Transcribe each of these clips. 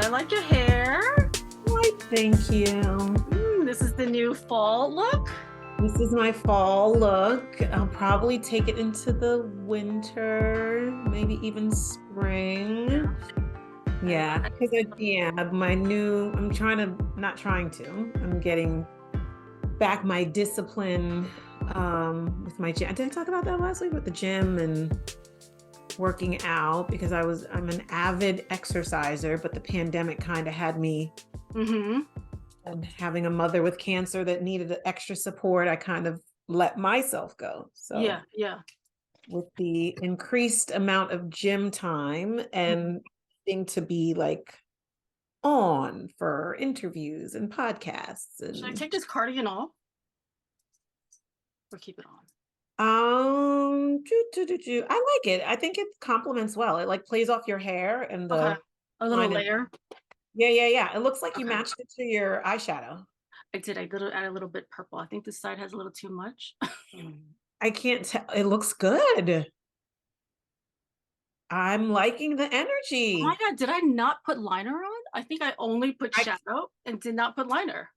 I like your hair. Why, thank you. This is the new fall look. This is my fall look. I'll probably take it into the winter, maybe even spring. Yeah, because I'm getting back my discipline with my gym. Did I talk about that last week with the gym and working out? Because I'm an avid exerciser, but the pandemic kind of had me, and having a mother with cancer that needed extra support, I kind of let myself go. So yeah. With the increased amount of gym time and needing to be like on for interviews and podcasts. And should I take this cardigan off or keep it on? I like it. I think it complements well. It like plays off your hair and the a little layer. Yeah. It looks like you matched it to your eyeshadow. I did. I add a little bit purple. I think this side has a little too much. I can't tell. It looks good. I'm liking the energy. Oh my God, did I not put liner on? I think I only put shadow and did not put liner.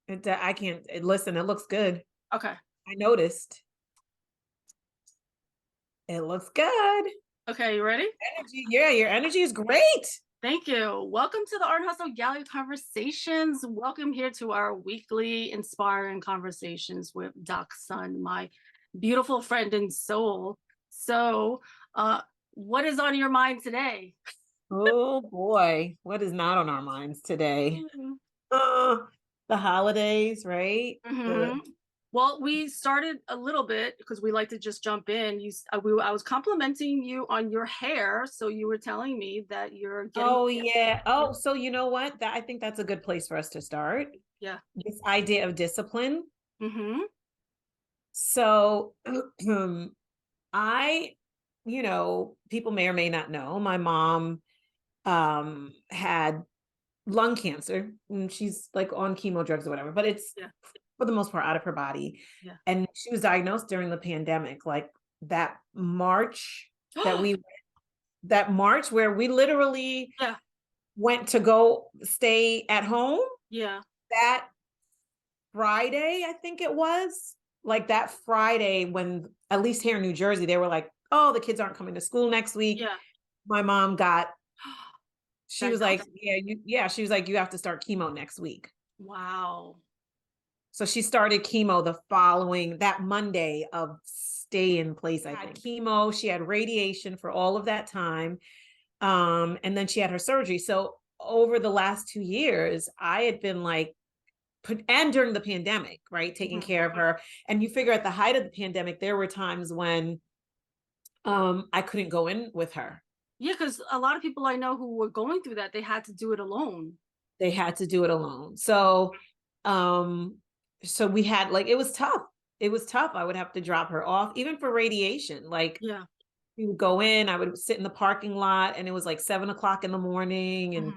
I can't listen. It looks good. Okay. I noticed. It looks good. Okay, you ready? Energy. Yeah, your energy is great. Thank you. Welcome to the Artandhustle Gallery Conversations. Welcome here to our weekly inspiring conversations with DOCSUNN, my beautiful friend and soul. So, what is on your mind today? Oh boy, what is not on our minds today? The holidays, right? Well, we started a little bit because we like to just jump in. I was complimenting you on your hair, so you were telling me that you're getting. Oh yeah. Oh, so you know what? I think that's a good place for us to start. Yeah. This idea of discipline. So, people may or may not know, my mom had lung cancer, and she's like on chemo drugs or whatever, but it's for the most part out of her body. Yeah. And she was diagnosed during the pandemic, like that March where we literally went to go stay at home. Yeah. That Friday, I think it was, like that Friday when, at least here in New Jersey, they were like, oh, the kids aren't coming to school next week. Yeah. My mom she was like, she was like, you have to start chemo next week. Wow. So she started chemo that Monday of stay in place. I think chemo, she had radiation for all of that time. And then she had her surgery. So over the last 2 years, I had been like, and during the pandemic, right, taking care of her. And you figure at the height of the pandemic, there were times when I couldn't go in with her. Yeah, because a lot of people I know who were going through that, they had to do it alone. So we had it was tough. I would have to drop her off, even for radiation. We would go in, I would sit in the parking lot, and it was like 7 o'clock in the morning. And,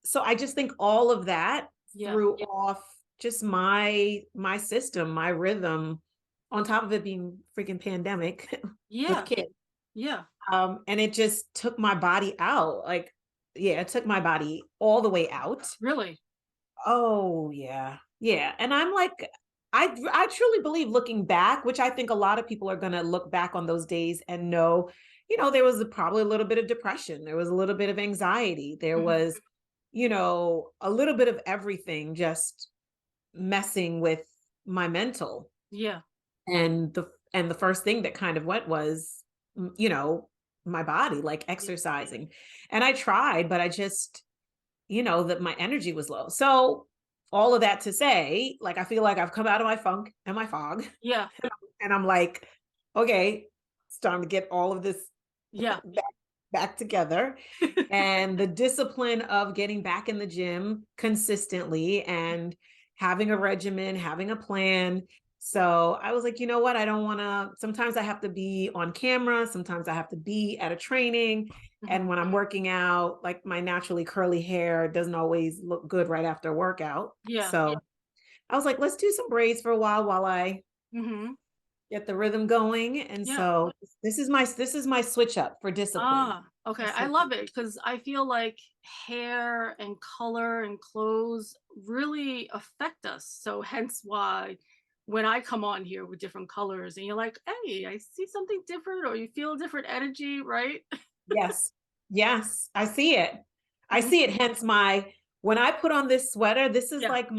so I just think all of that threw off just my system, my rhythm, on top of it being freaking pandemic with kids. Yeah. And it just took my body out. It took my body all the way out. Really? Oh, yeah. Yeah. And I'm like, I truly believe, looking back, which I think a lot of people are going to look back on those days and know, there was probably a little bit of depression. There was a little bit of anxiety. There was, a little bit of everything just messing with my mental. Yeah. And the first thing that kind of went was, my body, like exercising. And I tried, but I just, that my energy was low. So all of that to say, I feel like I've come out of my funk and my fog. Yeah. And I'm like, okay, it's time to get all of this back together. And the discipline of getting back in the gym consistently and having a regimen, having a plan. So I was like, you know what? I don't want to, sometimes I have to be on camera. Sometimes I have to be at a training. And when I'm working out, my naturally curly hair doesn't always look good right after a workout. Yeah. So I was like, let's do some braids for a while I get the rhythm going. And so this is my switch up for discipline. Okay. I love it because I feel like hair and color and clothes really affect us. So hence why when I come on here with different colors and you're like, hey, I see something different, or you feel a different energy, right? Yes. Yes. I see it. I see it. Hence when I put on this sweater, this is like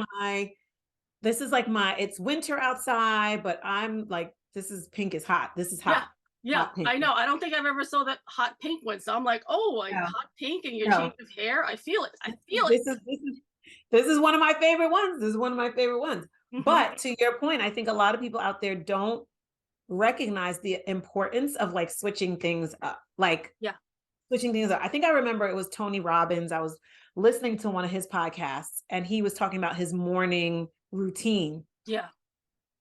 it's winter outside, but I'm like, pink is hot. This is hot. Yeah, Hot pink. I know. I don't think I've ever saw that hot pink one. So I'm like, oh, like hot pink and your change of hair. I feel it. I feel it. This is one of my favorite ones. This is one of my favorite ones. But to your point, I think a lot of people out there don't recognize the importance of like switching things up. Like switching things up. I think I remember it was Tony Robbins. I was listening to one of his podcasts and he was talking about his morning routine. Yeah.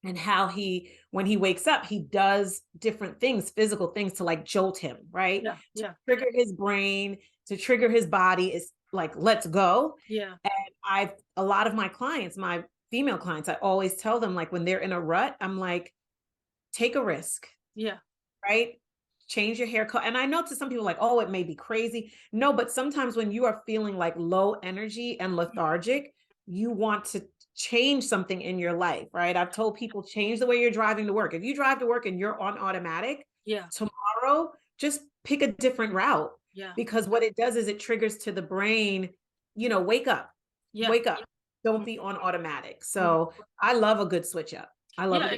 And how when he wakes up, he does different things, physical things to like jolt him, right? To trigger his brain, to trigger his body. Is like, let's go. Yeah. And a lot of my clients, my female clients, I always tell them, like, when they're in a rut, I'm like, take a risk. Yeah. Right? Change your hair color. And I know to some people like, oh, it may be crazy. No, but sometimes when you are feeling like low energy and lethargic, you want to change something in your life, right? I've told people, change the way you're driving to work. If you drive to work and you're on automatic, tomorrow, just pick a different route. Yeah. Because what it does is it triggers to the brain, wake up, wake up. Don't be on automatic. So I love a good switch up. I love it.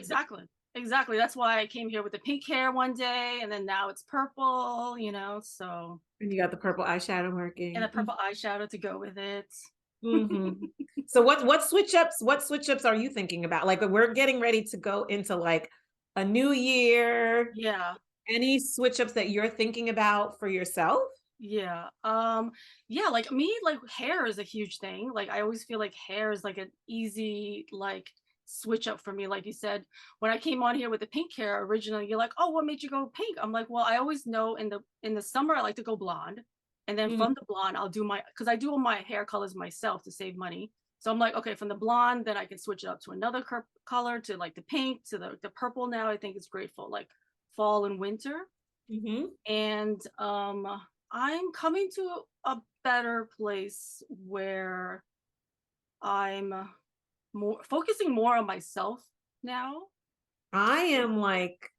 Exactly. That's why I came here with the pink hair one day, and then now it's purple, so. And you got the purple eyeshadow working. And the purple eyeshadow to go with it. So what switch ups are you thinking about? Like, we're getting ready to go into like a new year. Yeah. Any switch ups that you're thinking about for yourself? Yeah. Like me, like hair is a huge thing. Like I always feel like hair is like an easy like switch up for me. Like you said, when I came on here with the pink hair originally, you're like, oh, what made you go pink? I'm like, well, I always know in the summer I like to go blonde. And then from the blonde, I'll do because I do all my hair colors myself to save money. So I'm like, okay, from the blonde, then I can switch it up to another color, to like the pink, to the purple. Now I think it's great for like fall and winter. And I'm coming to a better place where I'm focusing more on myself now. I am like,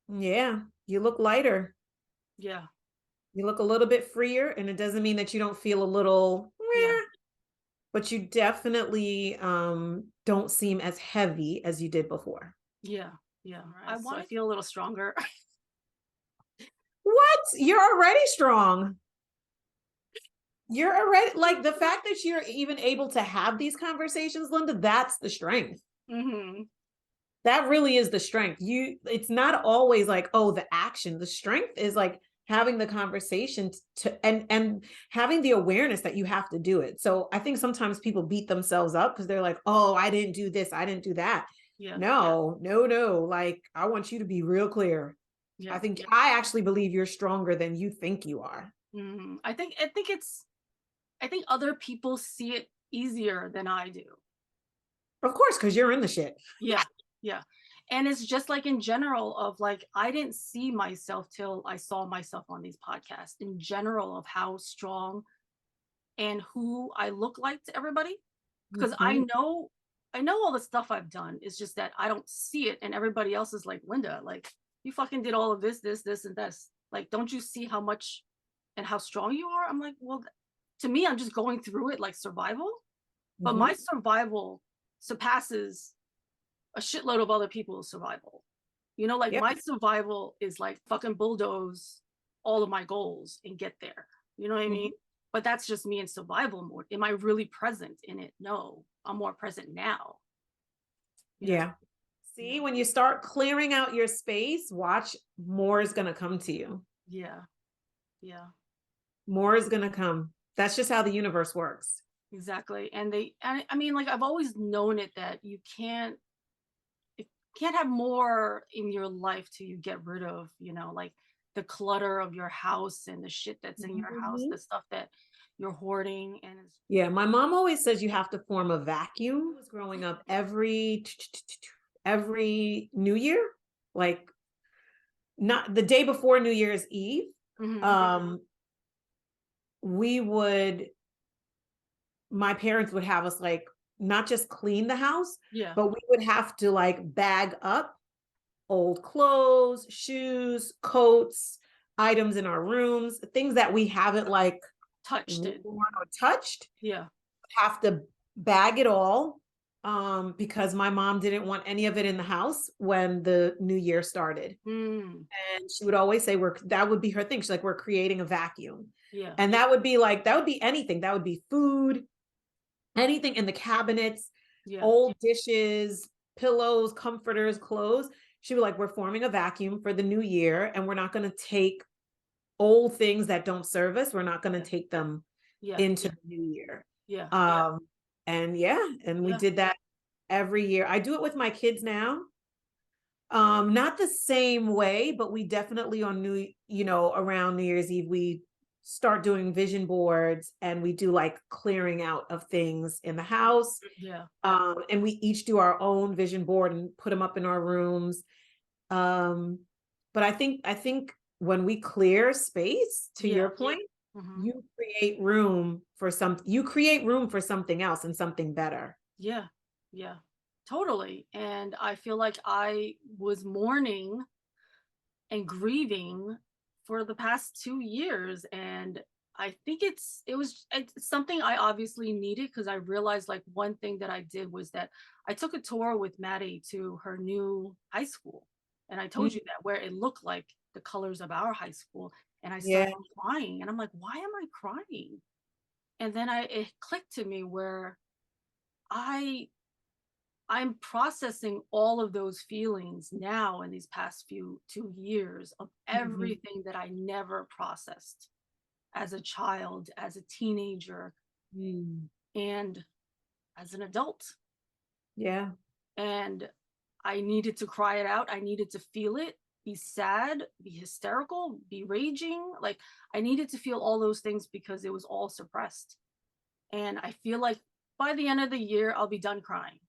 yeah, you look lighter. Yeah. You look a little bit freer, and it doesn't mean that you don't feel a little, but you definitely don't seem as heavy as you did before. Yeah. Yeah. Right. I feel a little stronger. What? You're already strong. You're already, like, the fact that you're even able to have these conversations, Linda, that's the strength. That really is the strength. It's not always like, oh, the action. The strength is like having the conversation and having the awareness that you have to do it. So I think sometimes people beat themselves up because they're like, oh, I didn't do this, I didn't do that. No. Like, I want you to be real clear. I actually believe you're stronger than you think you are. I think other people see it easier than I do. Of course, because you're in the shit. Yeah. And it's just like in general of like, I didn't see myself till I saw myself on these podcasts in general of how strong and who I look like to everybody. Because I know all the stuff I've done. It's just that I don't see it. And everybody else is like, Linda, like, you fucking did all of this, and this. Like, don't you see how much and how strong you are? I'm like, well, to me, I'm just going through it like survival. But my survival surpasses a shitload of other people's survival. My survival is like fucking bulldoze all of my goals and get there. You know what I mean? But that's just me in survival mode. Am I really present in it? No, I'm more present now. Yeah. See, when you start clearing out your space, watch, more is going to come to you. Yeah. More is going to come. That's just how the universe works. Exactly. And I mean, like, I've always known it that you can't have more in your life till you get rid of, like the clutter of your house and the shit that's in your house, the stuff that you're hoarding. And my mom always says you have to form a vacuum. I was growing up, every every New Year, like not the day before New Year's Eve. We would, my parents would have us like not just clean the house, but we would have to like bag up old clothes, shoes, coats, items in our rooms, things that we haven't like touched worn or touched. Have to bag it all, because my mom didn't want any of it in the house when the new year started. And she would always say, that would be her thing. She's like, we're creating a vacuum. And that would be like, that would be anything. That would be food, anything in the cabinets, old dishes, pillows, comforters, clothes. She was like, we're forming a vacuum for the new year, and we're not going to take old things that don't serve us. We're not going to take them into the new year. And we did that every year. I do it with my kids now. Not the same way, but we definitely around New Year's Eve, we start doing vision boards, and we do like clearing out of things in the house. And we each do our own vision board and put them up in our rooms. But I think when we clear space, to your point, you create room for something else and something better. Totally. And I feel like I was mourning and grieving for the past 2 years, and I think it's something I obviously needed, because I realized like one thing that I did was that I took a tour with Maddie to her new high school, and I told you that, where it looked like the colors of our high school, and I started crying, and I'm like, why am I crying? And then it clicked to me where I'm processing all of those feelings now in these past 2 years of everything that I never processed as a child, as a teenager, and as an adult. And I needed to cry it out. I needed to feel it, be sad, be hysterical, be raging. Like, I needed to feel all those things because it was all suppressed. And I feel like by the end of the year, I'll be done crying.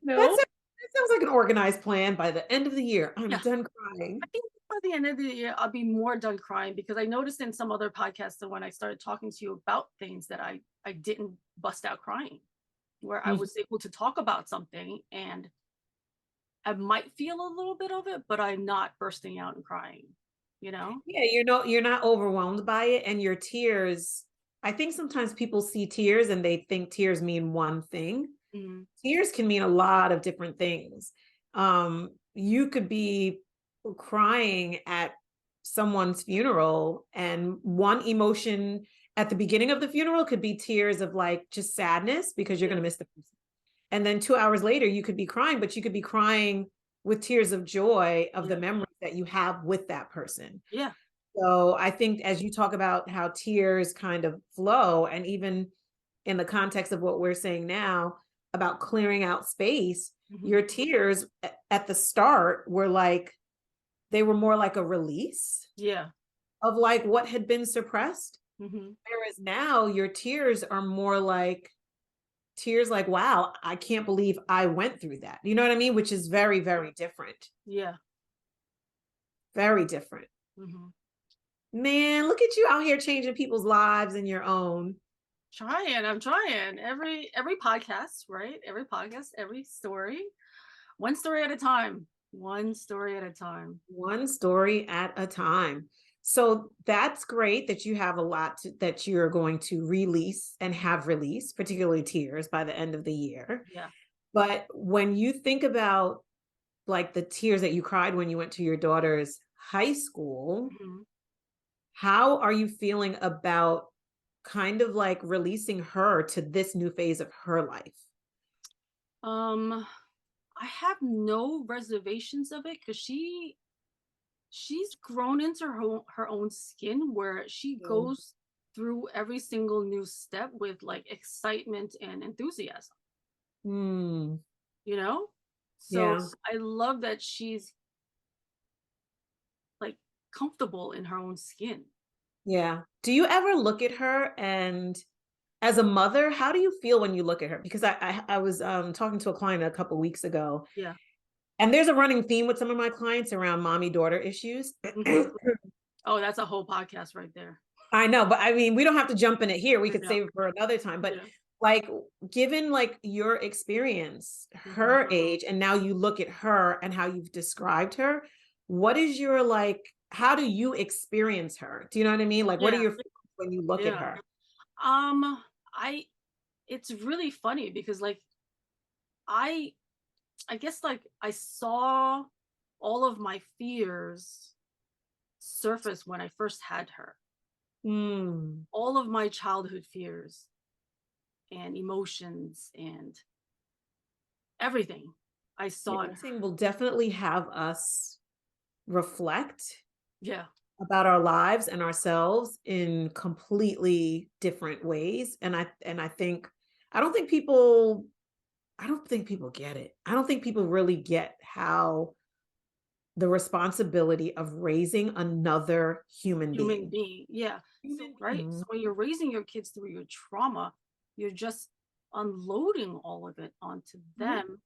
That sounds like an organized plan. By the end of the year, I'm done crying. I think by the end of the year, I'll be more done crying, because I noticed in some other podcasts that when I started talking to you about things that I didn't bust out crying, where I was able to talk about something and I might feel a little bit of it, but I'm not bursting out and crying, Yeah, you're not overwhelmed by it. And your tears, I think sometimes people see tears and they think tears mean one thing. Tears can mean a lot of different things. You could be crying at someone's funeral, and one emotion at the beginning of the funeral could be tears of like just sadness because you're going to miss the person. And then 2 hours later, you could be crying, but you could be crying with tears of joy of the memories that you have with that person. So I think as you talk about how tears kind of flow, and even in the context of what we're saying now about clearing out space, your tears at the start were like, they were more like a release of like what had been suppressed. Whereas now your tears are more like tears like, wow, I can't believe I went through that. You know what I mean? Which is very, very different. Very different. Man, look at you out here changing people's lives and your own. I'm trying every podcast, right? Every podcast, every story, one story at a time. One story at a time. One story at a time. So that's great that you have a lot that you're going to release and have released, particularly tears, by the end of the year. But when you think about like the tears that you cried when you went to your daughter's high school, how are you feeling about kind of like releasing her to this new phase of her life? I have no reservations of it, because she's grown into her own skin, where she goes through every single new step with like excitement and enthusiasm. So I love that she's like comfortable in her own skin. Do you ever look at her and as a mother, how do you feel when you look at her? Because I was talking to a client a couple of weeks ago. Yeah. And there's a running theme with some of my clients around mommy-daughter issues. Oh, that's a whole podcast right there. I know, but I mean, we don't have to jump in it here. We could save it for another time. But like, given like your experience, her age, and now you look at her and how you've described her, what is your like, how do you experience her? Do you know what I mean? Like, what are your feelings when you look at her? It's really funny because like, I guess like I saw all of my fears surface when I first had her. All of my childhood fears and emotions and everything I saw. Parenting will definitely have us reflect yeah about our lives and ourselves in completely different ways. And I think I don't think people get it. I don't think people really get how the responsibility of raising another human being. Yeah. So, right. So when you're raising your kids through your trauma, you're just unloading all of it onto them.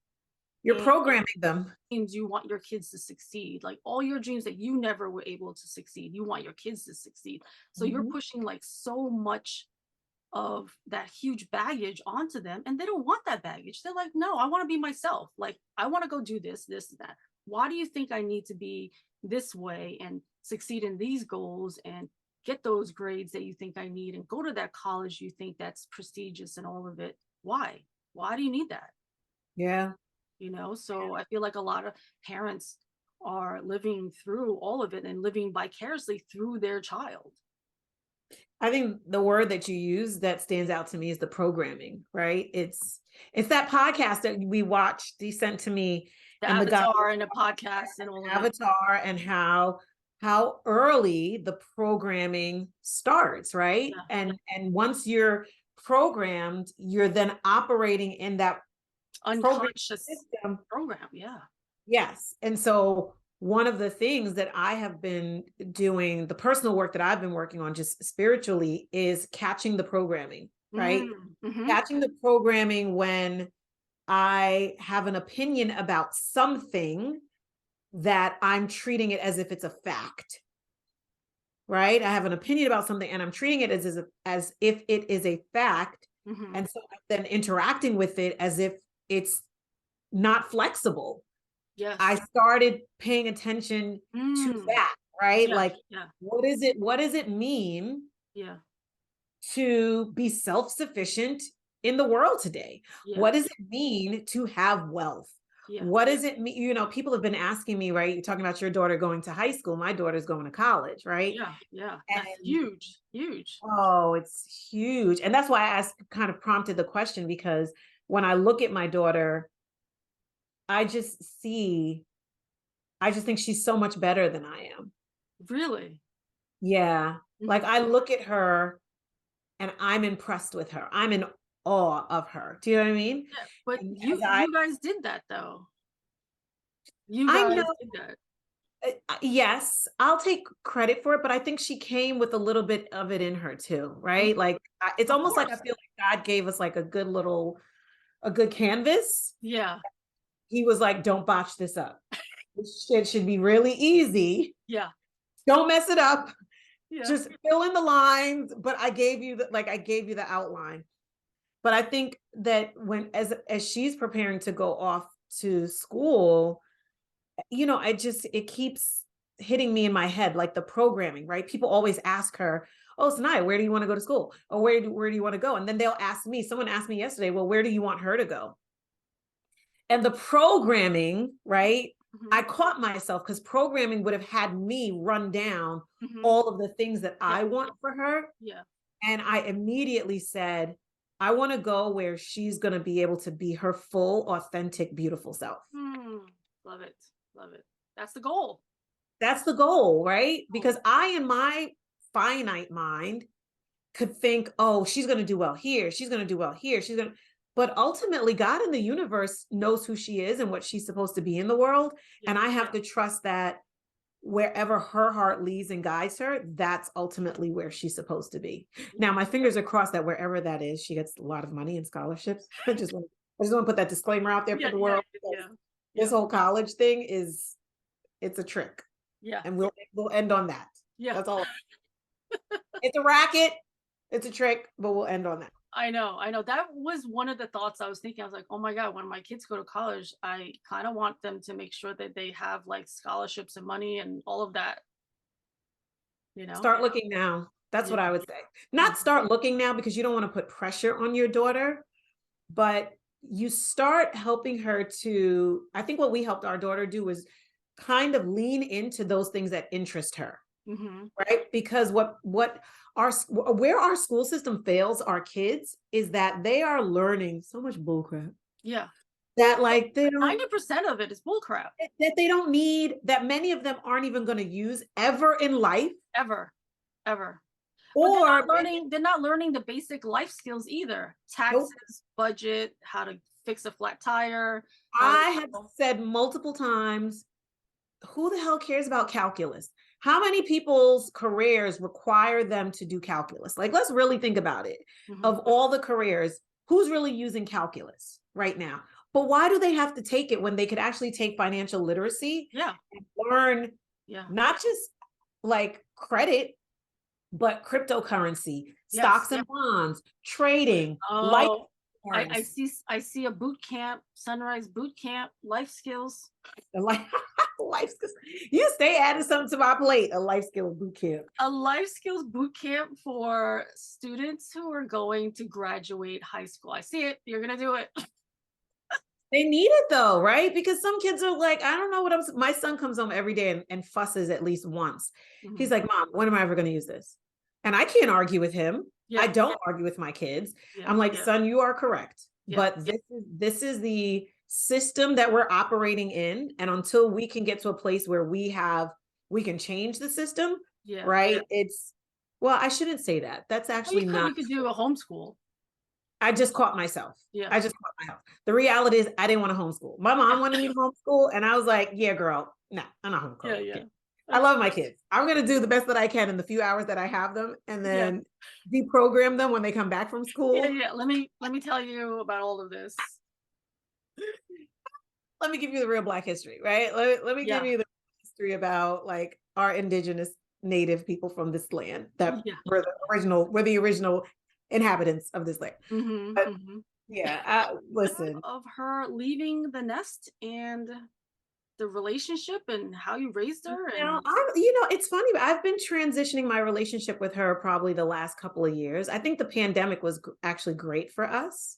You're programming them. You want your kids to succeed. Like all your dreams that you never were able to succeed, you want your kids to succeed. So you're pushing like so much of that huge baggage onto them, and they don't want that baggage. They're like, no, I want to be myself. Like, I want to go do this, that. Why do you think I need to be this way and succeed in these goals and get those grades that you think I need and go to that college you think that's prestigious and all of it? Why do you need that? Yeah. You know, so I feel like a lot of parents are living through all of it and living vicariously through their child. I think the word that you use that stands out to me is the programming, right? It's that podcast that we watched, he sent to me, the and Avatar and the podcast and all of Avatar, and how early the programming starts, right? And once you're programmed, you're then operating in that unconscious program. Yes. And so one of the things that I have been doing, the personal work that I've been working on just spiritually, is catching the programming, right? Catching the programming when I have an opinion about something that I'm treating it as if it's a fact, right? I have an opinion about something and I'm treating it as if it is a fact. And so I'm then interacting with it as if it's not flexible. Yes. I started paying attention to that, right? What does it mean to be self-sufficient in the world today? What does it mean to have wealth? What does it mean? You know, people have been asking me, right? You're talking about your daughter going to high school. My daughter's going to college, right? Yeah. That's huge. Oh, it's huge. And that's why I kind of prompted the question, because when I look at my daughter, I just think she's so much better than I am. Really? Yeah. Like I look at her and I'm impressed with her. I'm in awe of her. Do you know what I mean? Yeah, but you guys did that though. You guys did that. Yes, I'll take credit for it, but I think she came with a little bit of it in her too, right? Like it's almost like I feel like God gave us like a good canvas. Yeah. He was like, don't botch this up. This shit should be really easy. Yeah. Don't mess it up. Yeah. Just fill in the lines. But I gave you the outline. But I think that as she's preparing to go off to school, you know, it keeps hitting me in my head, like the programming, right? People always ask her, oh, Sunne, where do you want to go to school? Or where do you want to go? And then they'll ask me, someone asked me yesterday, well, where do you want her to go? And the programming, right? I caught myself because programming would have had me run down all of the things that I want for her. Yeah. And I immediately said, I want to go where she's going to be able to be her full, authentic, beautiful self. Love it. That's the goal. That's the goal, right? Because I, in my finite mind, could think, oh, she's going to do well here. She's going to do well here. But ultimately, God in the universe knows who she is and what she's supposed to be in the world. And I have to trust that wherever her heart leads and guides her, that's ultimately where she's supposed to be. Now, my fingers are crossed that wherever that is, she gets a lot of money and scholarships. I just want to put that disclaimer out there for the world. This whole college thing it's a trick. Yeah. And we'll end on that. Yeah. That's all. It's a racket. It's a trick, but we'll end on that. I know. That was one of the thoughts I was thinking. I was like, oh my God, when my kids go to college, I kind of want them to make sure that they have like scholarships and money and all of that. Start looking now. That's what I would say. Not start looking now because you don't want to put pressure on your daughter, but you start helping her to, I think what we helped our daughter do was kind of lean into those things that interest her. Right? Because where our school system fails our kids is that they are learning so much bullcrap. Yeah. That like they don't 90% of it is bullcrap. That they don't need, that many of them aren't even going to use ever in life. Ever. Or they're not learning the basic life skills either. Taxes, budget, how to fix a flat tire. I have said multiple times, who the hell cares about calculus? How many people's careers require them to do calculus? Like, let's really think about it. Of all the careers, who's really using calculus right now? But why do they have to take it when they could actually take financial literacy and learn not just like credit, but cryptocurrency, stocks and bonds, trading, life. I see a boot camp, Sunrise boot camp, life skills. Life skills. You stay adding something to my plate. A life skills boot camp. A life skills boot camp for students who are going to graduate high school. I see it. You're gonna do it. They need it though, right? Because some kids are like, I don't know my son comes home every day and fusses at least once. He's like, Mom, when am I ever going to use this? And I can't argue with him. I don't argue with my kids. I'm like, son, you are correct. But this is the system that we're operating in. And until we can get to a place where we can change the system, right? Well, I shouldn't say that. That's actually not. You could do a homeschool. I just caught myself. I just caught myself. The reality is I didn't want to homeschool. My mom wanted me to homeschool. And I was like, yeah, girl, no, I'm not homeschooling. I love my kids. I'm going to do the best that I can in the few hours that I have them and then deprogram them when they come back from school. Let me tell you about all of this. Let me give you the real Black history, right? Let me give you the history about like our indigenous native people from this land that were the original inhabitants of this land. Listen. Of her leaving the nest and the relationship and how you raised her. And it's funny, but I've been transitioning my relationship with her probably the last couple of years. I think the pandemic was actually great for us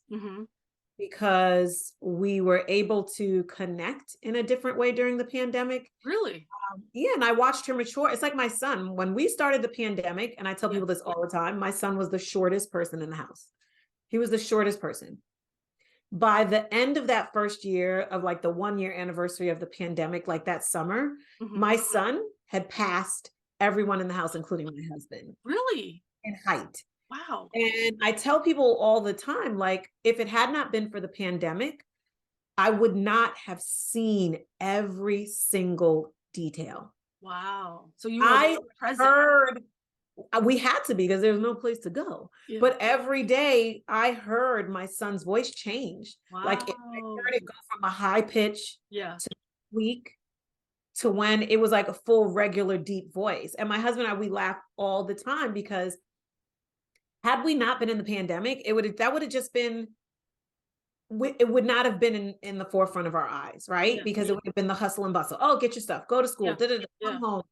because we were able to connect in a different way during the pandemic. Really? And I watched her mature. It's like my son, when we started the pandemic, and I tell people this all the time, my son was the shortest person in the house. He was the shortest person. By the end of that first year of like the 1-year anniversary of the pandemic, like that summer, my son had passed everyone in the house, including my husband. Really? In height. Wow. And I tell people all the time, like, if it had not been for the pandemic, I would not have seen every single detail. Wow. So I heard, we had to be because there was no place to go. But every day I heard my son's voice change. Like I heard it go from a high pitch to weak to when it was like a full regular deep voice. And my husband and I, we laugh all the time because had we not been in the pandemic, it would have just been, it would not have been in the forefront of our eyes, right? Because it would have been the hustle and bustle. Oh, get your stuff, go to school, come home.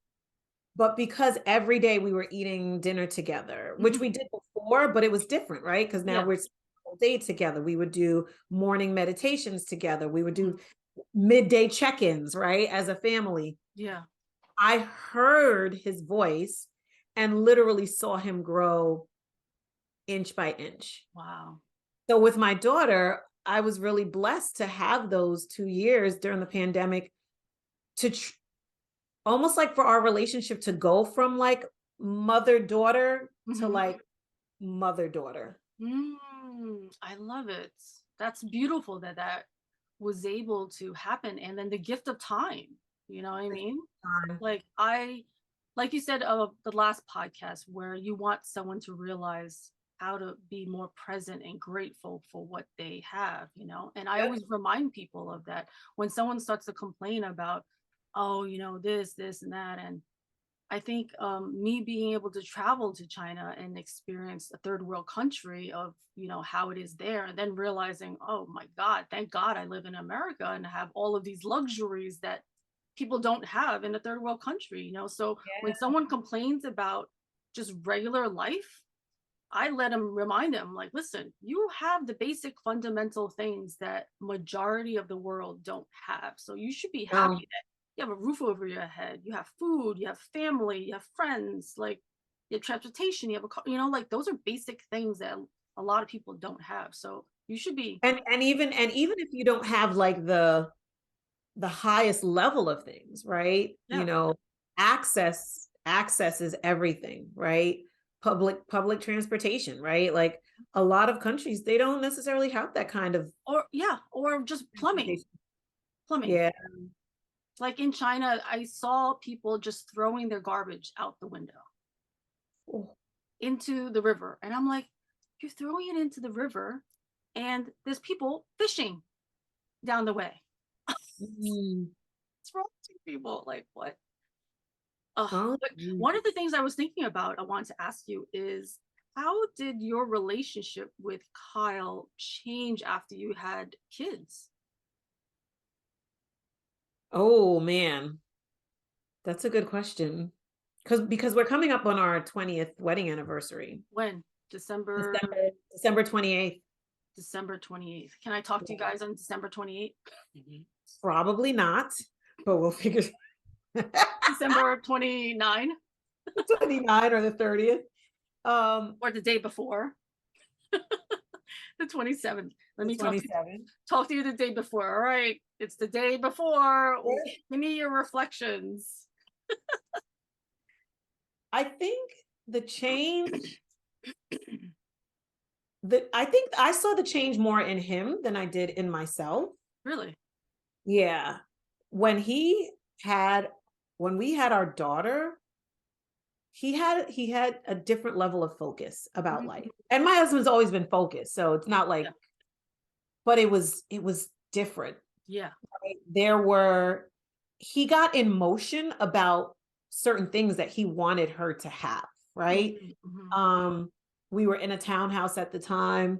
But because every day we were eating dinner together, which we did before, but it was different, right? Because now we're all day together. We would do morning meditations together. We would do midday check-ins, right? As a family. Yeah. I heard his voice and literally saw him grow inch by inch. Wow. So with my daughter, I was really blessed to have those 2 years during the pandemic to almost like for our relationship to go from like mother-daughter to like mother-daughter. I love it. That's beautiful that was able to happen. And then the gift of time. You know what I mean? Like you said of the last podcast, where you want someone to realize how to be more present and grateful for what they have, you know? And I always remind people of that when someone starts to complain about, oh, you know, this and that. And I think me being able to travel to China and experience a third world country of, you know, how it is there, and then realizing, oh my God, thank God I live in America and have all of these luxuries that people don't have in a third world country, you know? So when someone complains about just regular life, I let them remind them, like, listen, you have the basic fundamental things that majority of the world don't have. So you should be happy that you have a roof over your head, you have food, you have family, you have friends, like you have transportation, you have a car, you know, like those are basic things that a lot of people don't have. So you should be. And even if you don't have like the highest level of things, right? Yeah. You know, access is everything, right? Public transportation, right? Like a lot of countries, they don't necessarily have that kind of, or just plumbing. Yeah. Like in China, I saw people just throwing their garbage out the window into the river. And I'm like, you're throwing it into the river and there's people fishing down the way. What's wrong with people? Like, what? But one of the things I was thinking about, I wanted to ask you is, how did your relationship with Kyle change after you had kids? Oh man, that's a good question. Because we're coming up on our 20th wedding anniversary. When? December 28th. December 28th. Can I talk to you guys on December 28th? Probably not, but we'll figure. December 29. 29 or the 30th. Or the day before. The 27th. Let me talk to you the day before. All right. It's the day before. Give me your reflections. I think the change I think I saw the change more in him than I did in myself. Really? Yeah. When we had our daughter, he had a different level of focus about life. And my husband's always been focused, so it's not like, but it was different. Yeah. Right? He got in motion about certain things that he wanted her to have, right? We were in a townhouse at the time,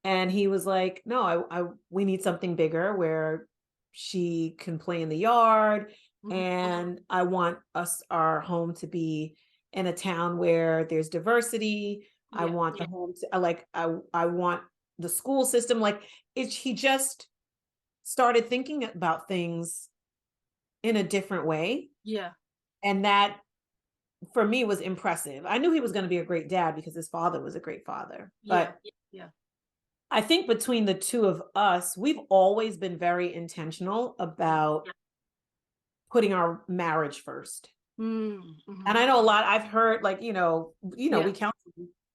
and he was like, no, we need something bigger where she can play in the yard. And I want our home to be in a town where there's diversity. I want the home to I want the school system. Like he just started thinking about things in a different way. Yeah. And that for me was impressive. I knew he was going to be a great dad because his father was a great father. But I think between the two of us, we've always been very intentional about putting our marriage first. And I know I've heard like, we counsel,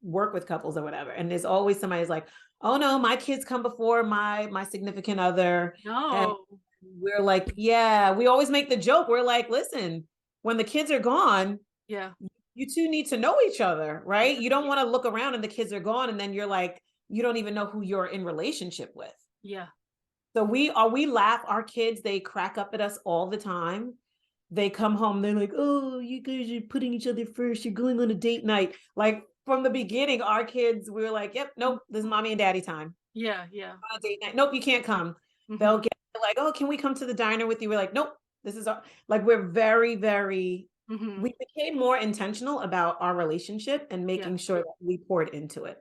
work with couples or whatever. And there's always somebody's like, oh no, my kids come before my significant other. No. And we're like, yeah, we always make the joke. We're like, listen, when the kids are gone, you two need to know each other, right? You don't want to look around and the kids are gone. And then you're like, you don't even know who you're in relationship with. Yeah. So we laugh, our kids, they crack up at us all the time. They come home, they're like, oh, you guys are putting each other first. You're going on a date night. Like from the beginning, our kids, we were like, yep, nope, this is mommy and daddy time. Yeah. On a date night. Nope, you can't come. They'll get like, oh, can we come to the diner with you? We're like, nope, this is like, we're very, very, we became more intentional about our relationship and making sure that we poured into it.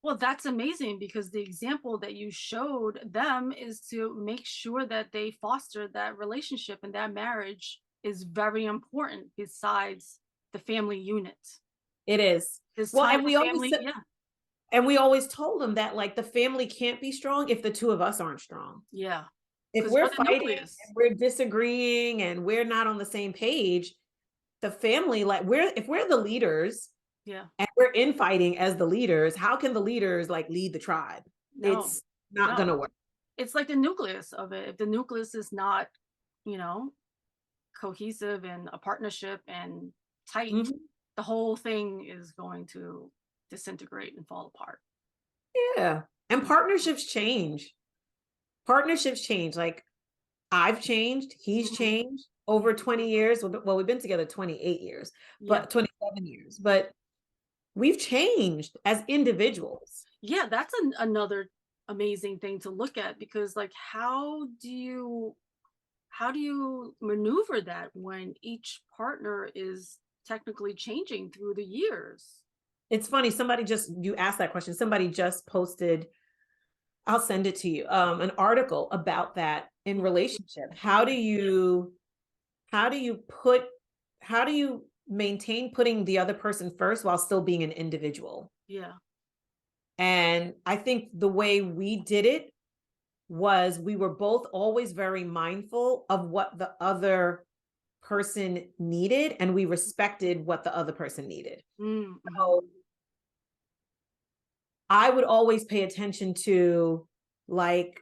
Well, that's amazing, because the example that you showed them is to make sure that they foster that relationship, and that marriage is very important besides the family unit. It is. Well, and we always told them that like the family can't be strong if the two of us aren't strong. Yeah. If we're fighting and we're disagreeing and we're not on the same page, the family, like if we're the leaders, and we're infighting as the leaders, how can the leaders like lead the tribe? It's not gonna work. It's like the nucleus of it. If the nucleus is not, cohesive and a partnership and tight, the whole thing is going to disintegrate and fall apart. Yeah. And partnerships change. Partnerships change. Like, I've changed, he's changed over 20 years. Well, we've been together 28 years, but 27 years, but we've changed as individuals. Yeah, that's another amazing thing to look at, because like, how do you maneuver that when each partner is technically changing through the years? It's funny, you asked that question. Somebody just posted, I'll send it to you, an article about that in relationship. How do you maintain putting the other person first while still being an individual? Yeah. And I think the way we did it was we were both always very mindful of what the other person needed, and we respected what the other person needed. So I would always pay attention to, like,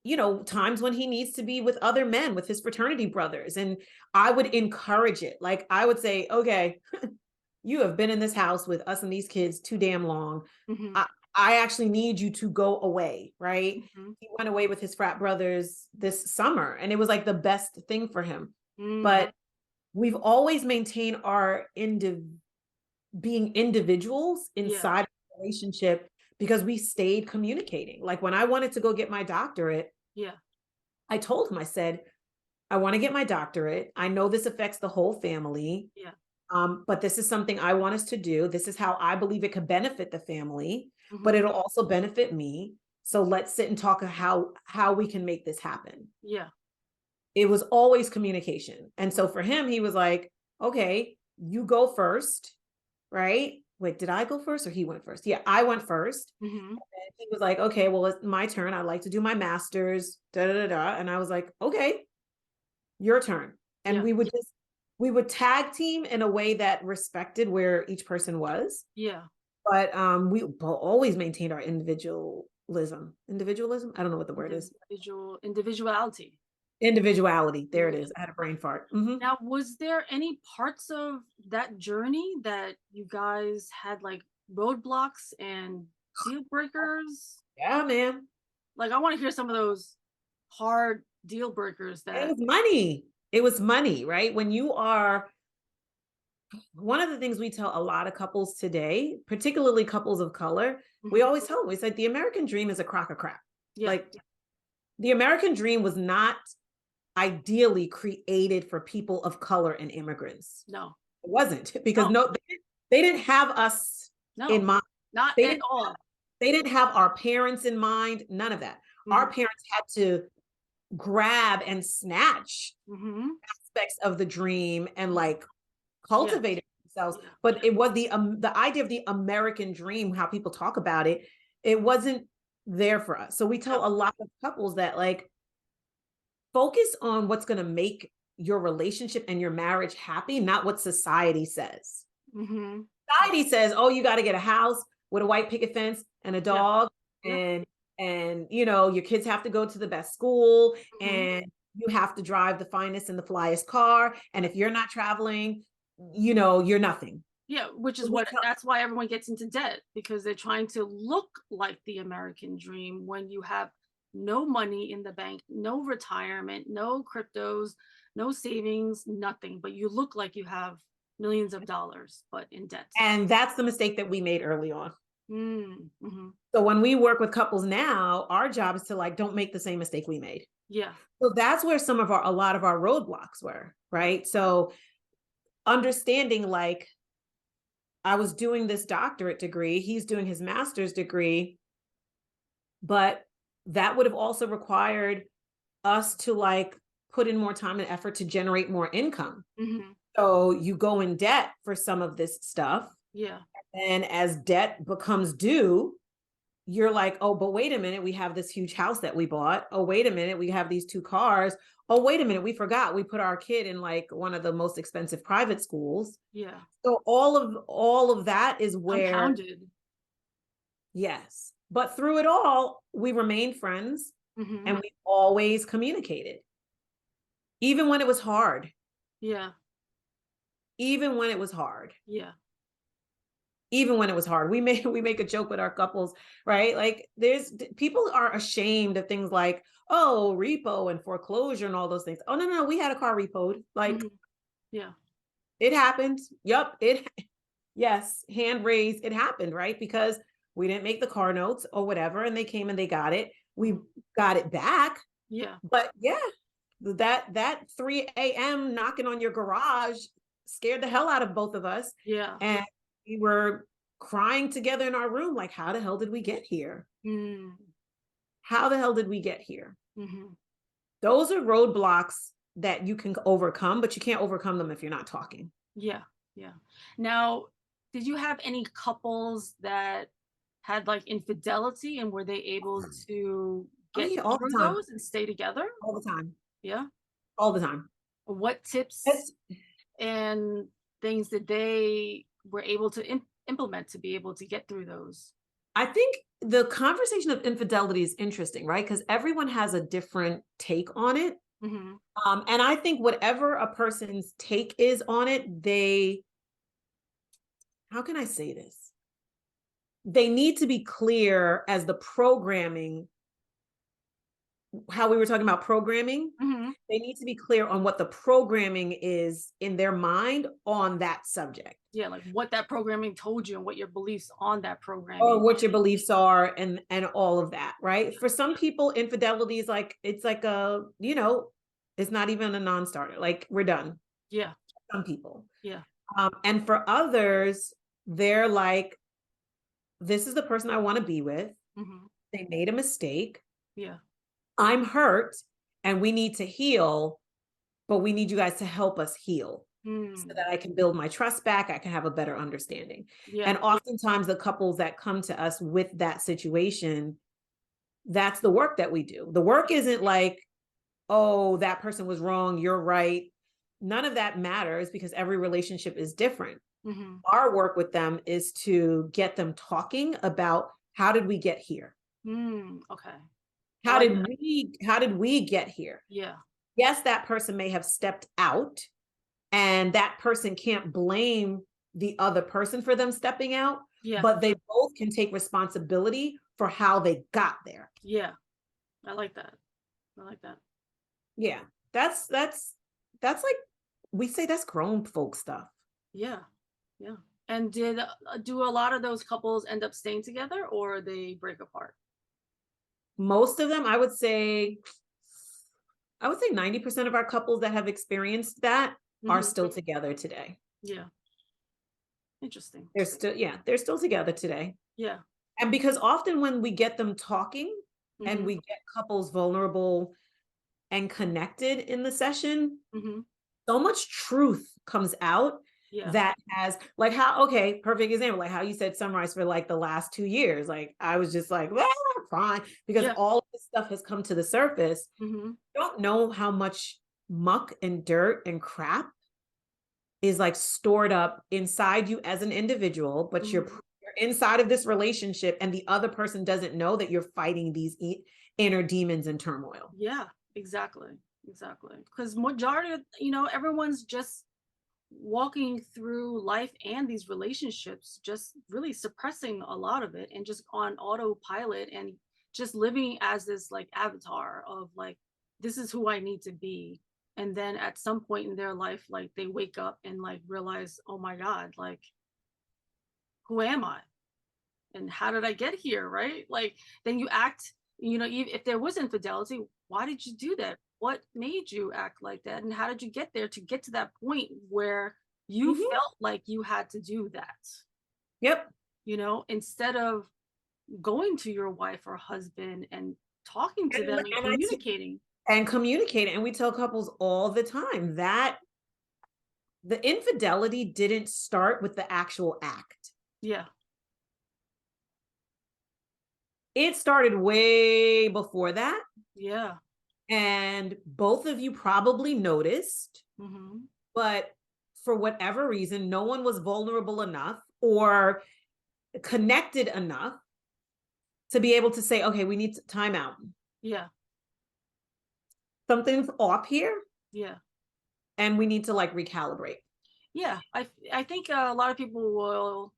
you know, times when he needs to be with other men, with his fraternity brothers. And I would encourage it. Like, I would say, okay, you have been in this house with us and these kids too damn long. I actually need you to go away, right? He went away with his frat brothers this summer, and it was like the best thing for him. But we've always maintained our being individuals inside a relationship, because we stayed communicating. Like, when I wanted to go get my doctorate, I told him, I said, I want to get my doctorate. I know this affects the whole family. But this is something I want us to do. This is how I believe it could benefit the family, but it'll also benefit me. So let's sit and talk how we can make this happen. It was always communication. And so for him, he was like, okay, you go first, right? Wait, did I go first or he went first? Yeah, I went first. And he was like, okay, well, it's my turn. I'd like to do my master's, And I was like, okay, your turn. And we would tag team in a way that respected where each person was. But we always maintained our individualism. I don't know what the word is. Individuality. There it is. I had a brain fart. Now, was there any parts of that journey that you guys had like roadblocks and deal breakers? Yeah, man. Like, I want to hear some of those hard deal breakers. It was money, right? When you are, one of the things we tell a lot of couples today, particularly couples of color, we always tell them, we said the American dream is a crock of crap. Like, the American dream was not ideally created for people of color and immigrants. No, it wasn't, because they didn't have us in mind. Not at all. They didn't have our parents in mind. None of that. Our parents had to grab and snatch aspects of the dream and like cultivate it themselves. But it was the idea of the American dream, how people talk about it, it wasn't there for us. So we tell a lot of couples that, like, focus on what's going to make your relationship and your marriage happy, not what society says. Society says, oh, you got to get a house with a white picket fence and a dog, and you know, your kids have to go to the best school, and you have to drive the finest and the flyest car, and if you're not traveling, you know, you're nothing. Which is that's why everyone gets into debt, because they're trying to look like the American dream when you have no money in the bank, no retirement, no cryptos, no savings, nothing, but you look like you have millions of dollars, but in debt. And that's the mistake that we made early on. So when we work with couples now, our job is to, like, don't make the same mistake we made. So that's where a lot of our roadblocks were, right? So understanding, like, I was doing this doctorate degree, he's doing his master's degree, but that would have also required us to, like, put in more time and effort to generate more income. So you go in debt for some of this stuff. And as debt becomes due, you're like, oh, but wait a minute, we have this huge house that we bought. Oh, wait a minute, we have these 2 cars. Oh, wait a minute, we forgot we put our kid in, like, one of the most expensive private schools. So all of that is where compounded. Yes. But through it all, we remained friends, and we always communicated. Even when it was hard, Yeah. Even when it was hard. Yeah. Even when it was hard. We make a joke with our couples, right? Like people are ashamed of things like, oh, repo and foreclosure and all those things. Oh, no, we had a car repoed. Like, yeah, it happened. Yup. Yes, hand raised. It happened, right? Because we didn't make the car notes or whatever, and they came and they got it. We got it back. Yeah. But yeah, that 3 a.m. knocking on your garage scared the hell out of both of us. Yeah. And we were crying together in our room, like, how the hell did we get here? How the hell did we get here? Those are roadblocks that you can overcome, but you can't overcome them if you're not talking. Yeah. Yeah. Now, did you have any couples that had like infidelity, and were they able to get through those and stay together? All the time. Yeah. All the time. What tips and things that they were able to implement to be able to get through those? I think the conversation of infidelity is interesting, right? Because everyone has a different take on it. And I think whatever a person's take is on it, how can I say this? They need to be clear as the programming, how we were talking about programming. They need to be clear on what the programming is in their mind on that subject. Yeah, like what that programming told you and what your beliefs on that programming. Or what your beliefs are and all of that, right? For some people, infidelity is like, it's like a, it's not even a non-starter. Like, we're done. Yeah. Some people. Yeah. And for others, they're like, this is the person I want to be with. They made a mistake. Yeah. I'm hurt and we need to heal, but we need you guys to help us heal so that I can build my trust back. I can have a better understanding. Yeah. And oftentimes the couples that come to us with that situation, that's the work that we do. The work isn't like, oh, that person was wrong, you're right. None of that matters because every relationship is different. Our work with them is to get them talking about, how did we get here? Okay. How did we get here? Yeah. Yes, that person may have stepped out and that person can't blame the other person for them stepping out, but they both can take responsibility for how they got there. Yeah. I like that. Yeah. That's like, we say that's grown folk stuff. Yeah. Yeah. And do a lot of those couples end up staying together, or they break apart? Most of them, I would say 90% of our couples that have experienced that are still together today. Yeah. Interesting. They're still together today. Yeah. And because often when we get them talking and we get couples vulnerable and connected in the session, so much truth comes out that has, like, perfect example, like how you said Sunne-Ryse for like the last 2 years. Like, I was just like, well, fine, because all of this stuff has come to the surface. You don't know how much muck and dirt and crap is like stored up inside you as an individual, but you're inside of this relationship and the other person doesn't know that you're fighting these inner demons and turmoil. Yeah, exactly. Because majority of, everyone's just walking through life and these relationships, just really suppressing a lot of it and just on autopilot and just living as this like avatar of like, this is who I need to be. And then at some point in their life, like they wake up and like realize, oh my God, like, who am I? And how did I get here? Right? Like, then you act, if there was infidelity, why did you do that? What made you act like that? And how did you get there to get to that point where you felt like you had to do that? Yep. Instead of going to your wife or husband and talking to them and communicating. And we tell couples all the time that the infidelity didn't start with the actual act. Yeah. It started way before that. Yeah. And both of you probably noticed, but for whatever reason, no one was vulnerable enough or connected enough to be able to say, okay, we need time out. Yeah. Something's off here. Yeah. and we need to like recalibrate. Yeah, I think a lot of people will,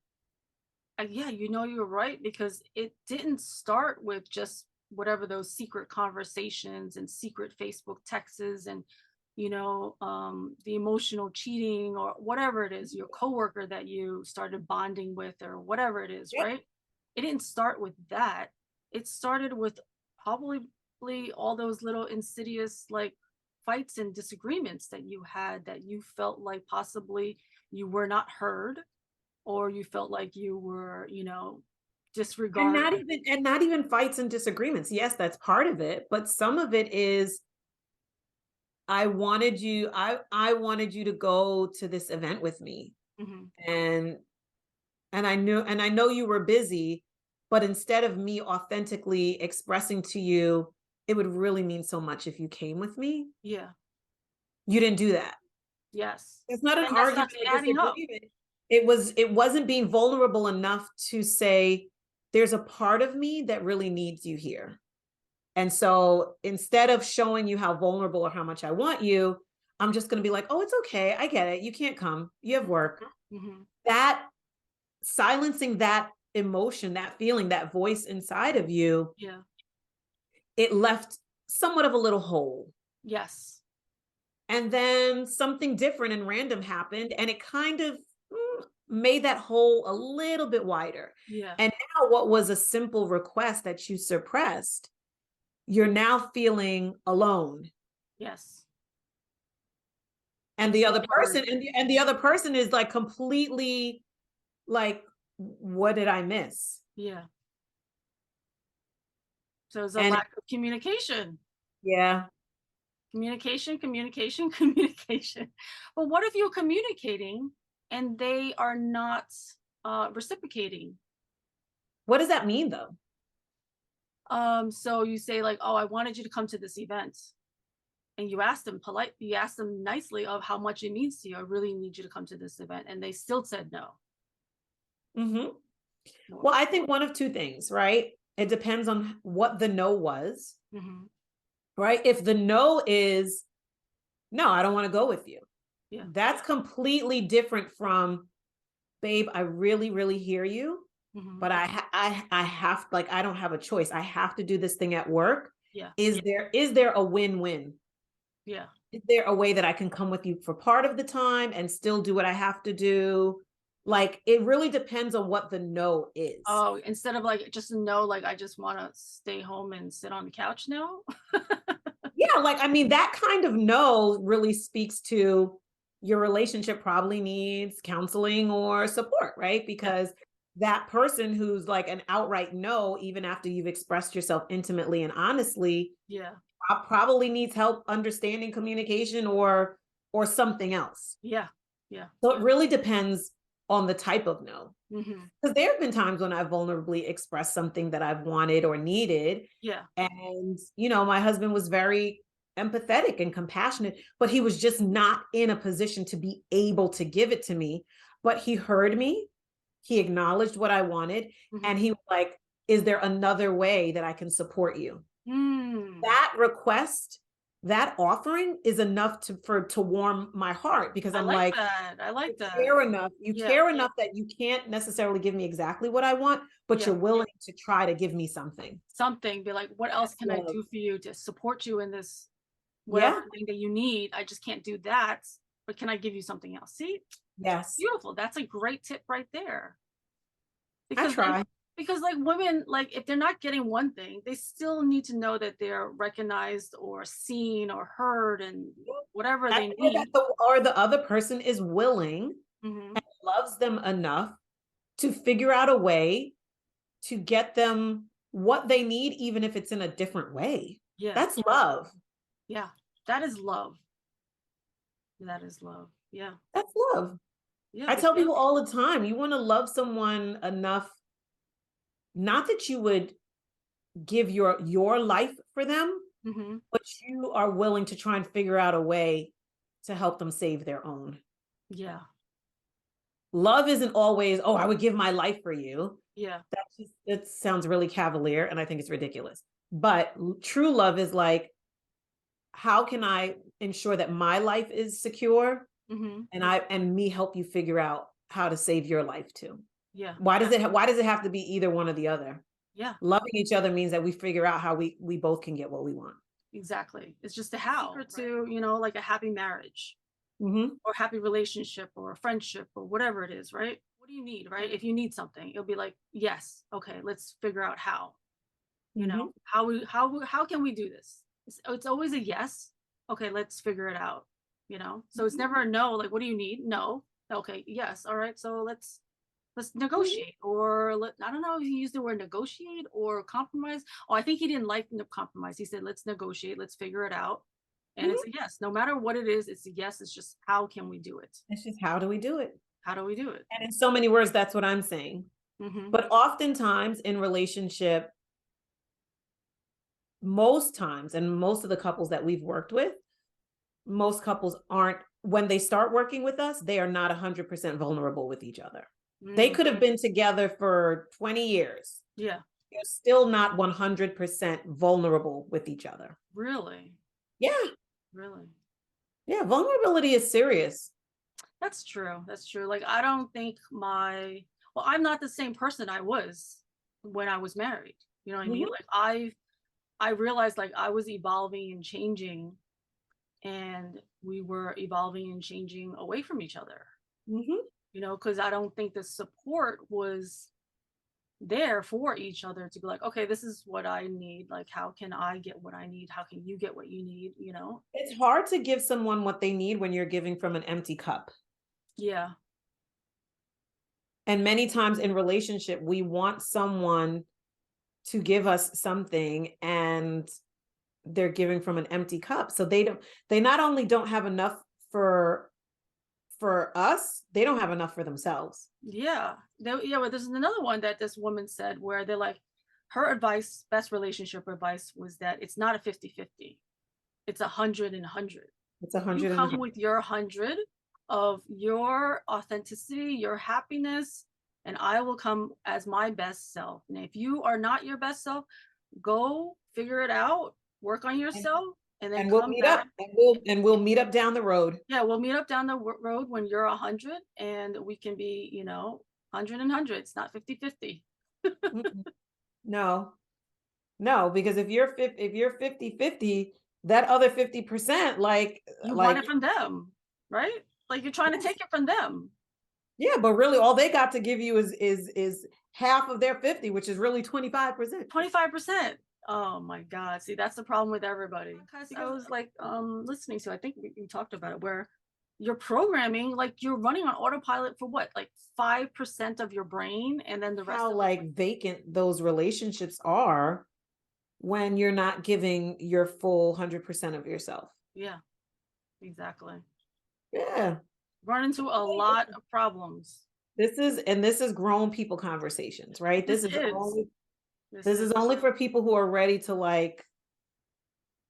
yeah, you know, you're right, because it didn't start with just whatever those secret conversations and secret Facebook texts and, you know, the emotional cheating or whatever it is, your coworker that you started bonding with or whatever it is, Yep. right? It didn't start with that. It started with probably all those little insidious like fights and disagreements that you had, that you felt like possibly you were not heard, or you felt like you were, you know, disregarded. And not even fights and disagreements. Yes, that's part of it, but some of it is I wanted you to go to this event with me. And I know you were busy, but instead of me authentically expressing to you, it would really mean so much if you came with me. Yeah. You didn't do that. Yes. It's not an argument or disagreement. It wasn't being vulnerable enough to say, there's a part of me that really needs you here. And so instead of showing you how vulnerable or how much I want you, I'm just going to be like, oh, it's okay. I get it. You can't come. You have work. That silencing that emotion, that feeling, that voice inside of you, it left somewhat of a little hole. Yes. And then something different and random happened, and it kind of made that hole a little bit wider. Yeah. And now what was a simple request that you suppressed, you're now feeling alone. Yes. And the other person, and the other person is like completely like, what did I miss? Yeah. So it's a lack of communication. Yeah. Communication. But what if you're communicating and they are not reciprocating? What does that mean though? So you say like, oh, I wanted you to come to this event. And you asked them nicely of how much it means to you. I really need you to come to this event. And they still said no. Well, I think one of two things, right? It depends on what the no was, right? If the no is, no, I don't want to go with you. Yeah. That's completely different from, babe, I really, really hear you, but I have, like, I don't have a choice. I have to do this thing at work. Yeah. Is there a win-win? Yeah. Is there a way that I can come with you for part of the time and still do what I have to do? Like, it really depends on what the no is. Oh, instead of like just a no, like I just want to stay home and sit on the couch now. Yeah, like, I mean, that kind of no really speaks to your relationship probably needs counseling or support, right? Because that person who's like an outright no, even after you've expressed yourself intimately and honestly, probably needs help understanding communication or something else. Yeah. So it really depends on the type of no. Because there have been times when I vulnerably expressed something that I've wanted or needed. Yeah. And, you know, my husband was very empathetic and compassionate, but he was just not in a position to be able to give it to me. But he heard me, he acknowledged what I wanted, and he was like, is there another way that I can support you? That request, that offering is enough to warm my heart, because I'm like, I like that. You care enough that you can't necessarily give me exactly what I want, but you're willing to try to give me something. Be like, what else can I do for you to support you in this whatever thing that you need? I just can't do that, but can I give you something else? See? Yes. Beautiful. That's a great tip right there. I try. Because like women, like if they're not getting one thing, they still need to know that they're recognized or seen or heard and whatever they need. Or the other person is willing and loves them enough to figure out a way to get them what they need, even if it's in a different way. Yeah. That's love. Yeah. That is love. That is love. Yeah. That's love. Yeah. I tell people all the time, you want to love someone enough, not that you would give your life for them, but you are willing to try and figure out a way to help them save their own. Yeah. Love isn't always, oh, I would give my life for you. Yeah. It sounds really cavalier, and I think it's ridiculous. But true love is like, how can I ensure that my life is secure, and me help you figure out how to save your life too. Yeah. Why does it have to be either one or the other? Yeah. Loving each other means that we figure out how we both can get what we want. Exactly. It's just a how to, you know, like a happy marriage or happy relationship or a friendship or whatever it is, right? What do you need, right? If you need something, it'll be like, yes, okay, let's figure out how. You know, how can we do this? It's always a yes. Okay, let's figure it out. You know, so it's never a no. Like, what do you need? No. Okay, yes. All right. So let's negotiate, or I don't know if he used the word negotiate or compromise. Oh, I think he didn't like the compromise. He said, let's negotiate, let's figure it out. And it's a yes. No matter what it is, it's a yes. It's just how can we do it? It's just how do we do it? How do we do it? And in so many words, that's what I'm saying. But oftentimes in relationship, most times, and most of the couples that we've worked with, most couples aren't, when they start working with us, they are not 100% vulnerable with each other. They could have been together for 20 years. Yeah. They're still not 100% vulnerable with each other. Really? Yeah. Really? Yeah, vulnerability is serious. That's true. That's true. Like, I don't think I'm not the same person I was when I was married. You know what I mean? Like, I realized like I was evolving and changing, and we were evolving and changing away from each other. You know, because I don't think the support was there for each other to be like, okay, this is what I need. Like, how can I get what I need? How can you get what you need? You know, it's hard to give someone what they need when you're giving from an empty cup. Yeah. And many times in relationship, we want someone to give us something, and they're giving from an empty cup. So they not only don't have enough for us, they don't have enough for themselves. Yeah. Well, there's another one that this woman said where they're like, her advice, best relationship advice was that it's not a 50-50. It's 100 and 100. It's 100. You come with your 100 of your authenticity, your happiness, and I will come as my best self. And if you are not your best self, go figure it out, work on yourself, and then we'll meet up, and we'll meet up down the road. Yeah, we'll meet up down the road when you're 100, and we can be, you know, 100 and 100. It's not 50-50. No, because if you're 50-50, that other 50%, like you want it from them, right? Like, you're trying to take it from them. Yeah, but really all they got to give you is half of their 50, which is really 25%. 25%. Oh my God. See, that's the problem with everybody. Because I was like listening to, I think we talked about it, where you're programming, like you're running on autopilot for what, like 5% of your brain, and then the rest how like vacant those relationships are when you're not giving your full 100% of yourself. Yeah, exactly. Yeah. Run into a lot of problems. This is grown people conversations, right? This is only for people who are ready to like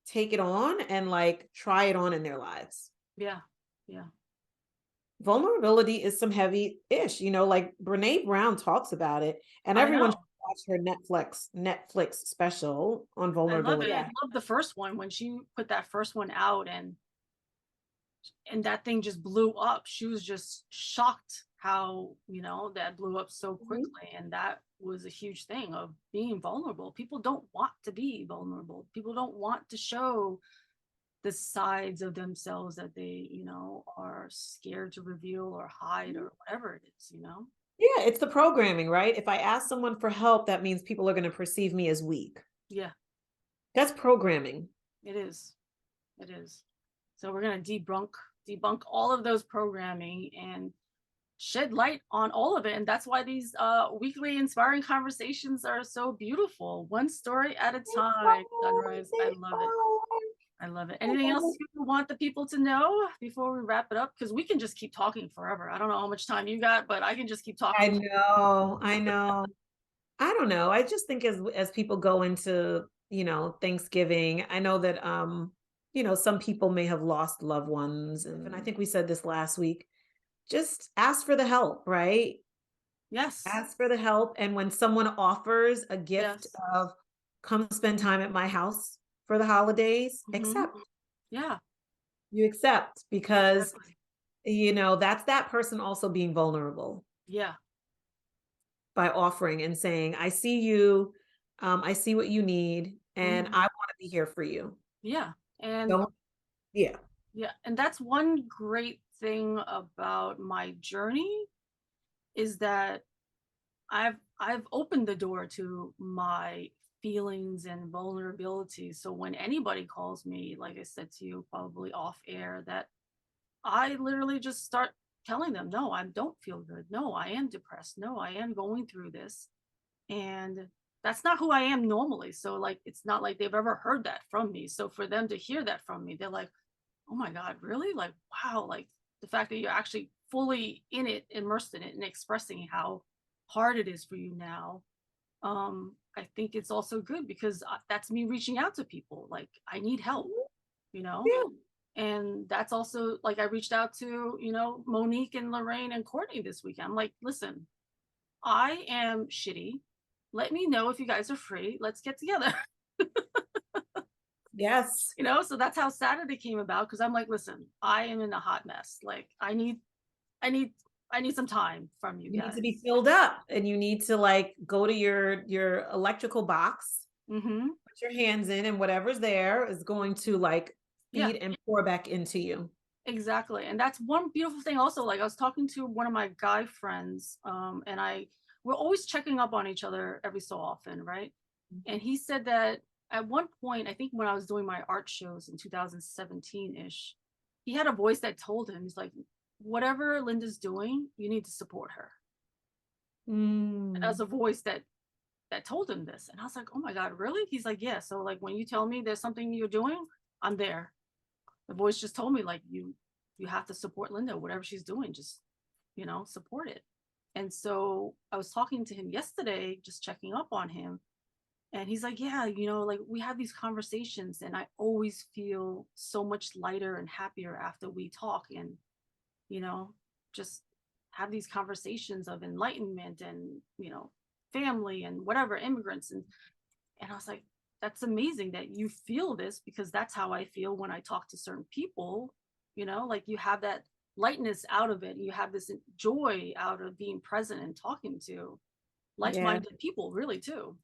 take it on and like try it on in their lives. Yeah. Yeah. Vulnerability is some heavy-ish, you know, like Brene Brown talks about it, and everyone should watch her Netflix special on vulnerability. I love the first one when she put that first one out, and that thing just blew up. She was just shocked how, you know, that blew up so quickly. And that was a huge thing of being vulnerable. People don't want to be vulnerable. People don't want to show the sides of themselves that they, you know, are scared to reveal or hide or whatever it is, you know? Yeah, it's the programming, right? If I ask someone for help, that means people are going to perceive me as weak. Yeah. That's programming. It is. It is. So we're going to debunk all of those programming and shed light on all of it. And that's why these weekly inspiring conversations are so beautiful. One story at a time. Sunrise. I love it. I love it. Anything else you want the people to know before we wrap it up? Because we can just keep talking forever. I don't know how much time you got, but I can just keep talking. I know. I don't know. I just think as people go into, you know, Thanksgiving, I know that, you know, some people may have lost loved ones. And I think we said this last week, just ask for the help, right? Yes. Ask for the help. And when someone offers a gift of come spend time at my house for the holidays, accept. Yeah. You accept, because, Exactly. you know, that's that person also being vulnerable. Yeah. By offering and saying, I see you, I see what you need, and I want to be here for you. Yeah. And Don't, yeah. yeah, and that's one great thing about my journey is that I've opened the door to my feelings and vulnerability. So when anybody calls me, like I said to you probably off air, that I literally just start telling them, no, I don't feel good. No, I am depressed. No, I am going through this. And that's not who I am normally. So like it's not like they've ever heard that from me. So for them to hear that from me, they're like, oh my God, really? Like, wow, like the fact that you're actually fully in it, immersed in it, and expressing how hard it is for you now. I think it's also good because that's me reaching out to people. Like, I need help, you know? Yeah. And that's also like I reached out to, you know, Monique and Lorraine and Courtney this weekend. I'm like, listen, I am shitty. Let me know if you guys are free. Let's get together. Yes. You know, so that's how Saturday came about, because I'm like, listen, I am in a hot mess. Like I need some time from you You guys. need to be filled up, and you need to like go to your electrical box, put your hands in, and whatever's there is going to like feed and pour back into you. Exactly. And that's one beautiful thing also. Like I was talking to one of my guy friends, and we're always checking up on each other every so often, right? And he said that at one point, I think when I was doing my art shows in 2017-ish, he had a voice that told him, he's like, whatever Linda's doing, you need to support her. And that was a voice that told him this. And I was like, oh my God, really? He's like, yeah. So like when you tell me there's something you're doing, I'm there. The voice just told me like you have to support Linda, whatever she's doing, just, you know, support it. And so I was talking to him yesterday, just checking up on him. And he's like, yeah, you know, like we have these conversations and I always feel so much lighter and happier after we talk and, you know, just have these conversations of enlightenment and, you know, family and whatever, immigrants. And I was like, that's amazing that you feel this, because that's how I feel when I talk to certain people, you know, like you have that lightness out of it. You have this joy out of being present and talking to like-minded people, really, too.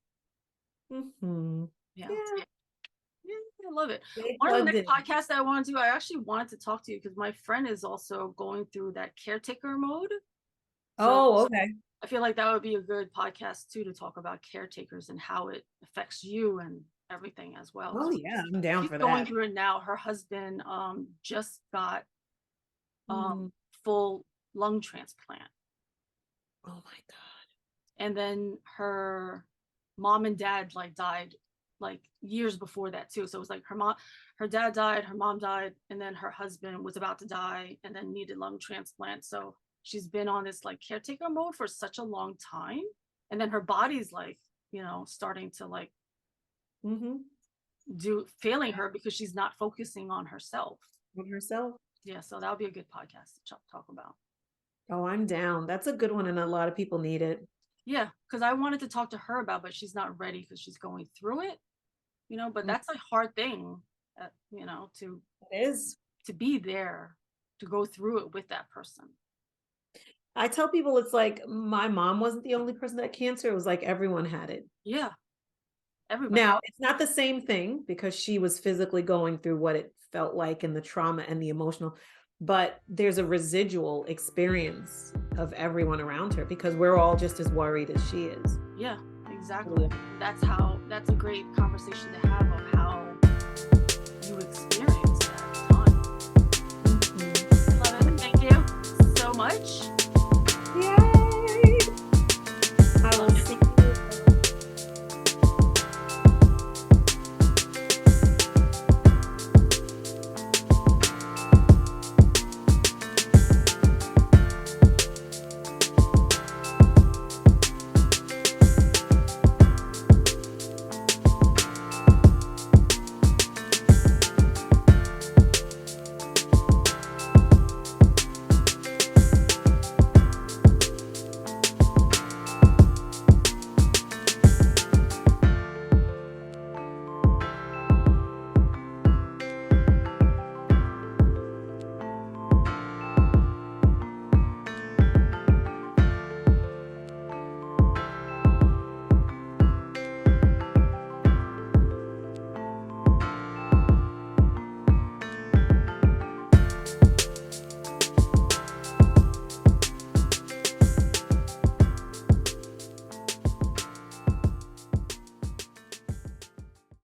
Yeah. I love it. One of the next podcasts that I want to do, I actually wanted to talk to you because my friend is also going through that caretaker mode. So, okay. I feel like that would be a good podcast too, to talk about caretakers and how it affects you and everything as well. Oh yeah, I'm down for that. Going through it now. Her husband just got full lung transplant. Oh my God. And then her mom and dad like died like years before that too. So it was like her dad died, her mom died, and then her husband was about to die and then needed lung transplant. So she's been on this like caretaker mode for such a long time. And then her body's like, you know, starting to like failing her because she's not focusing on herself. Yeah. So that would be a good podcast to talk about. Oh, I'm down. That's a good one. And a lot of people need it. Yeah. Cause I wanted to talk to her about, but she's not ready because she's going through it, you know, but that's a hard thing, you know, to be there, to go through it with that person. I tell people it's like my mom wasn't the only person that had cancer. It was like everyone had it. Yeah. Everybody. Now, it's not the same thing because she was physically going through what it felt like and the trauma and the emotional, but there's a residual experience of everyone around her because we're all just as worried as she is. Yeah, exactly. Yeah. That's a great conversation to have of how you experience that time. Love it. Thank you so much.